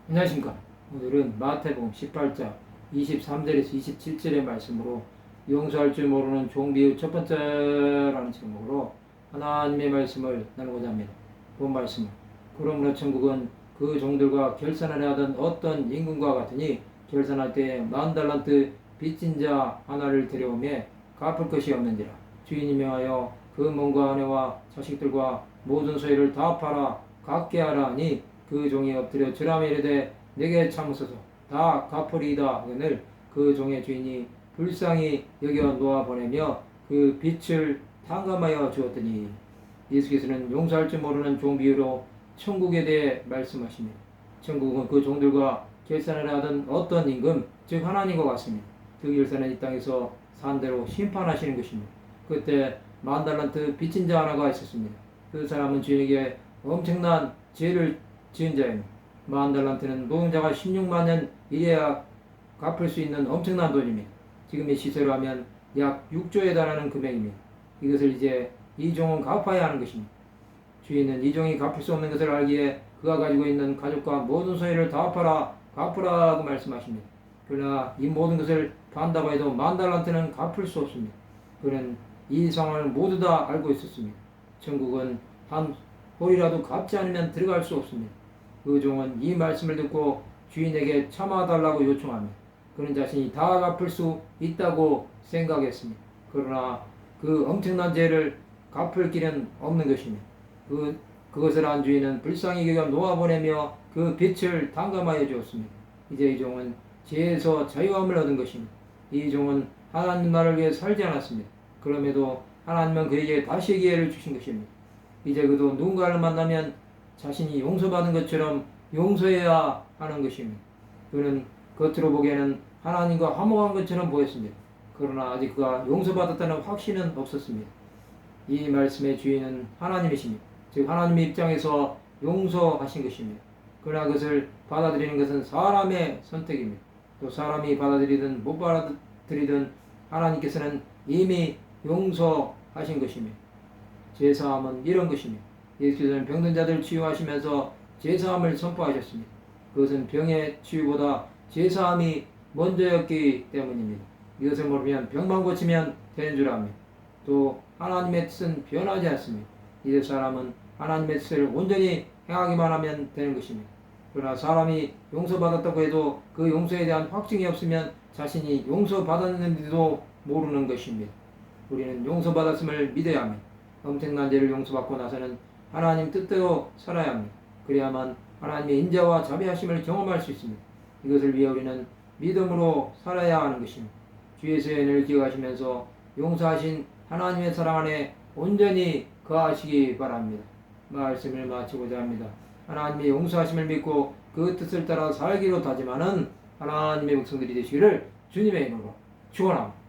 안녕하십니까. 오늘은 마태복음 18장 23절에서 27절의 말씀으로 용서할 줄 모르는 종비의 첫 번째라는 제목으로 하나님의 말씀을 나누고자 합니다. 본 말씀은 그러므로 천국은 그 종들과 결산하려 하던 어떤 임금과 같으니 결산할 때 10,000달란트 빚진 자 하나를 데려오며 갚을 것이 없는지라. 주인이 명하여 그 몸과 아내와 자식들과 모든 소유를 다 팔아 갚게 하라 하니 그 종이 엎드려 절하며 이르되 내게 참으소서 다 갚으리이다 하거늘 그 종의 주인이 불쌍히 여겨 놓아 보내며 그 빚을 탕감하여 주었더니. 예수께서는 용서할 줄 모르는 종 비유로 천국에 대해 말씀하십니다. 천국은 그 종들과 결산을 하던 어떤 임금 즉 하나님과 같습니다. 그 결산은 이 땅에서 산대로 심판하시는 것입니다. 그때 10,000달란트 빚진 자 하나가 있었습니다. 그 사람은 주인에게 엄청난 죄를 지은 자입니다. 10,000달란트는 노동자가 16만 년 일해야 갚을 수 있는 엄청난 돈입니다. 지금의 시세로 하면 약 6조에 달하는 금액입니다. 이것을 이제 이 종은 갚아야 하는 것입니다. 주인은 이 종이 갚을 수 없는 것을 알기에 그가 가지고 있는 가족과 모든 소유를 다 팔아 갚으라고 말씀하십니다. 그러나 이 모든 것을 판다고 해도 10,000달란트는 갚을 수 없습니다. 그는 이 상황을 모두 다 알고 있었습니다. 천국은 한 홀이라도 갚지 않으면 들어갈 수 없습니다. 그 종은 이 말씀을 듣고 주인에게 참아달라고 요청합니다. 그는 자신이 다 갚을 수 있다고 생각했습니다. 그러나 그 엄청난 죄를 갚을 길은 없는 것입니다. 그것을 안 주인은 불쌍히 여겨 놓아보내며 그 빚을 탕감하여 주었습니다. 이제 이 종은 죄에서 자유함을 얻은 것입니다. 이 종은 하나님 나라를 위해 살지 않았습니다. 그럼에도 하나님은 그에게 다시 기회를 주신 것입니다. 이제 그도 누군가를 만나면 자신이 용서받은 것처럼 용서해야 하는 것입니다. 그는 겉으로 보기에는 하나님과 화목한 것처럼 보였습니다. 그러나 아직 그가 용서받았다는 확신은 없었습니다. 이 말씀의 주인은 하나님이십니다. 즉 하나님의 입장에서 용서하신 것입니다. 그러나 그것을 받아들이는 것은 사람의 선택입니다. 또 사람이 받아들이든 못 받아들이든 하나님께서는 이미 용서하신 것입니다. 제사함은 이런 것입니다. 예수께서는 병든 자들 치유하시면서 제사함을 선포하셨습니다. 그것은 병의 치유보다 제사함이 먼저였기 때문입니다. 이것을 모르면 병만 고치면 되는 줄 압니다. 또 하나님의 뜻은 변하지 않습니다. 이제 사람은 하나님의 뜻을 온전히 행하기만 하면 되는 것입니다. 그러나 사람이 용서받았다고 해도 그 용서에 대한 확증이 없으면 자신이 용서받았는지도 모르는 것입니다. 우리는 용서받았음을 믿어야 합니다. 엄청난 죄를 용서받고 나서는 하나님 뜻대로 살아야 합니다. 그래야만 하나님의 인자와 자비하심을 경험할 수 있습니다. 이것을 위해 우리는 믿음으로 살아야 하는 것입니다. 주 예수의 은혜를 기억하시면서 용서하신 하나님의 사랑 안에 온전히 거하시기 바랍니다. 말씀을 마치고자 합니다. 하나님의 용서하심을 믿고 그 뜻을 따라 살기로 다짐하는 하나님의 백성들이 되시기를 주님의 이름으로 축원합니다.